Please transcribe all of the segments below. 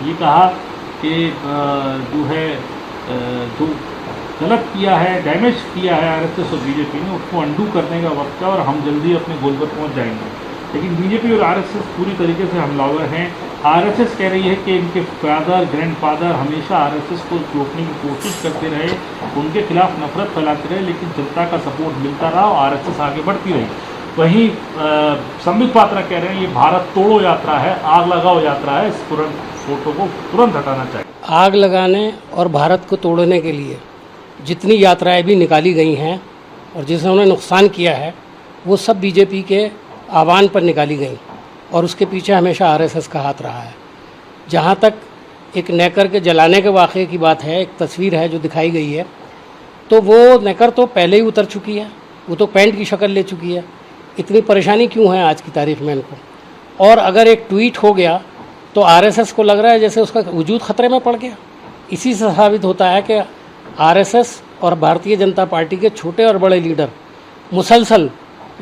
ये कहा कि जो है जो गलत किया है, डैमेज किया है आरएसएस और बीजेपी ने, उसको अंडू करने का वक्त है और हम जल्दी अपने गोल पर पहुंच जाएंगे। लेकिन बीजेपी और आरएसएस पूरी तरीके से हमलावर हैं। आरएसएस कह रही है कि इनके फादर ग्रैंडफादर हमेशा आरएसएस को रोकने की कोशिश करते रहे, उनके खिलाफ नफरत फैलाते रहे, लेकिन जनता का सपोर्ट मिलता रहा और आरएसएस आगे बढ़ती रही। वहीं संबित पात्रा कह रहे हैं ये भारत तोड़ो यात्रा है, आग लगाओ यात्रा है, इस फोटो को तुरंत हटाना चाहिए। आग लगाने और भारत को तोड़ने के लिए जितनी यात्राएं भी निकाली गई हैं और जिन्होंने नुकसान किया है वो सब बीजेपी के आह्वान पर निकाली गई और उसके पीछे हमेशा आरएसएस का हाथ रहा है। जहाँ तक एक नेकर के जलाने के वाक़े की बात है, एक तस्वीर है जो दिखाई गई है, तो वो नेकर तो पहले ही उतर चुकी है, वो तो पेंट की शक्ल ले चुकी है। इतनी परेशानी क्यों है आज की तारीख में इनको? और अगर एक ट्वीट हो गया तो आरएसएस को लग रहा है जैसे उसका वजूद ख़तरे में पड़ गया। इसी से साबित होता है कि आरएसएस और भारतीय जनता पार्टी के छोटे और बड़े लीडर मुसलसल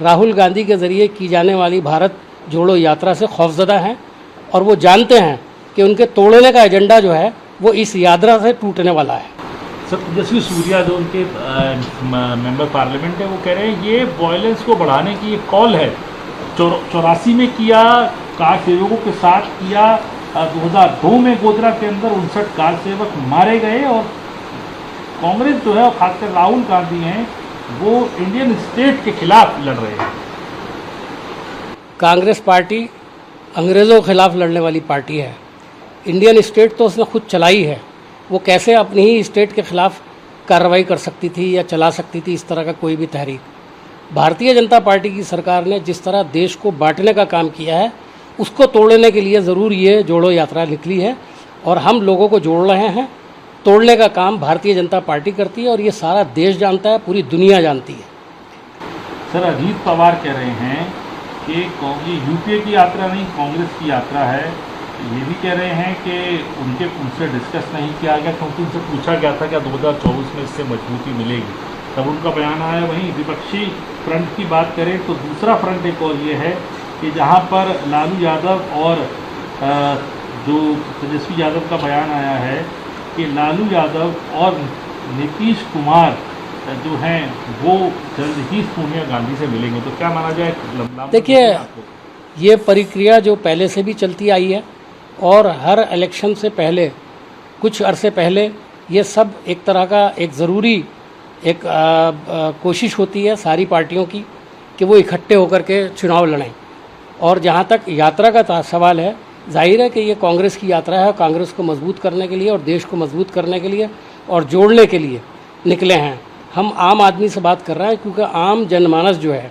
राहुल गांधी के ज़रिए की जाने वाली भारत जोड़ो यात्रा से खौफजदा हैं और वो जानते हैं कि उनके तोड़ने का एजेंडा जो है वो इस यात्रा से टूटने वाला है। सर, तेजस्वी सूर्या जो उनके मेंबर पार्लियामेंट है, वो कह रहे हैं ये वायलेंस को बढ़ाने की एक कॉल है। 84 में किया, कार सेवकों के साथ किया, 2002 में गोधरा के अंदर 59 कार सेवक मारे गए और कांग्रेस जो है और खासकर राहुल गांधी हैं वो इंडियन स्टेट के खिलाफ लड़ रहे हैं। कांग्रेस पार्टी अंग्रेज़ों के खिलाफ लड़ने वाली पार्टी है। इंडियन स्टेट तो उसने खुद चलाई है, वो कैसे अपनी ही स्टेट के खिलाफ कार्रवाई कर सकती थी या चला सकती थी इस तरह का कोई भी तहरीक? भारतीय जनता पार्टी की सरकार ने जिस तरह देश को बांटने का काम किया है उसको तोड़ने के लिए ज़रूर ये जोड़ो यात्रा निकली है और हम लोगों को जोड़ रहे हैं। तोड़ने का काम भारतीय जनता पार्टी करती है और ये सारा देश जानता है, पूरी दुनिया जानती है। सर, अजीत पवार कह रहे हैं कि ये यूपीए की यात्रा नहीं, कांग्रेस की यात्रा है। ये भी कह रहे हैं कि उनसे डिस्कस नहीं किया गया क्योंकि उनसे पूछा गया था कि 2024 में इससे मजबूती मिलेगी, तब उनका बयान आया। वहीं विपक्षी फ्रंट की बात करें तो दूसरा फ्रंट एक और ये है कि जहाँ पर लालू यादव और जो तेजस्वी यादव का बयान आया है कि लालू यादव और नीतीश कुमार जो हैं वो जल्द ही सोनिया गांधी से मिलेंगे, तो क्या माना जाए? देखिए, ये प्रक्रिया जो पहले से भी चलती आई है और हर इलेक्शन से पहले कुछ अरसे पहले ये सब एक तरह का एक ज़रूरी एक कोशिश होती है सारी पार्टियों की कि वो इकट्ठे होकर के चुनाव लड़ें। और जहाँ तक यात्रा का सवाल है, जाहिर है कि ये कांग्रेस की यात्रा है, कांग्रेस को मजबूत करने के लिए और देश को मजबूत करने के लिए और जोड़ने के लिए निकले हैं। हम आम आदमी से बात कर रहे हैं क्योंकि आम जनमानस जो है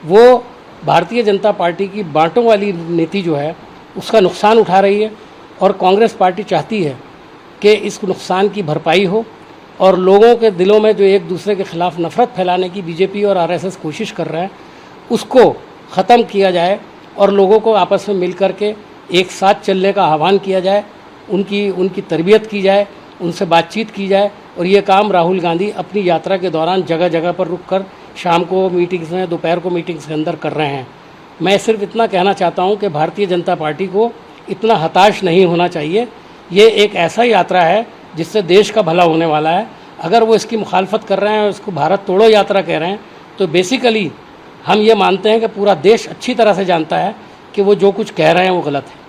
वो भारतीय जनता पार्टी की बांटों वाली नीति जो है उसका नुकसान उठा रही है और कांग्रेस पार्टी चाहती है कि इस नुकसान की भरपाई हो और लोगों के दिलों में जो एक दूसरे के खिलाफ नफरत फैलाने की बीजेपी और आरएसएस कोशिश कर रहे हैं उसको ख़त्म किया जाए और लोगों को आपस में मिल कर के एक साथ चलने का आह्वान किया जाए, उनकी तरबियत की जाए, उनसे बातचीत की जाए। और ये काम राहुल गांधी अपनी यात्रा के दौरान जगह जगह पर रुककर शाम को मीटिंग्स में, दोपहर को मीटिंग्स के अंदर कर रहे हैं। मैं सिर्फ इतना कहना चाहता हूँ कि भारतीय जनता पार्टी को इतना हताश नहीं होना चाहिए। ये एक ऐसा यात्रा है जिससे देश का भला होने वाला है। अगर वो इसकी मुखालफत कर रहे हैं और इसको भारत तोड़ो यात्रा कह रहे हैं तो बेसिकली हम ये मानते हैं कि पूरा देश अच्छी तरह से जानता है कि वो जो कुछ कह रहे हैं वो गलत है।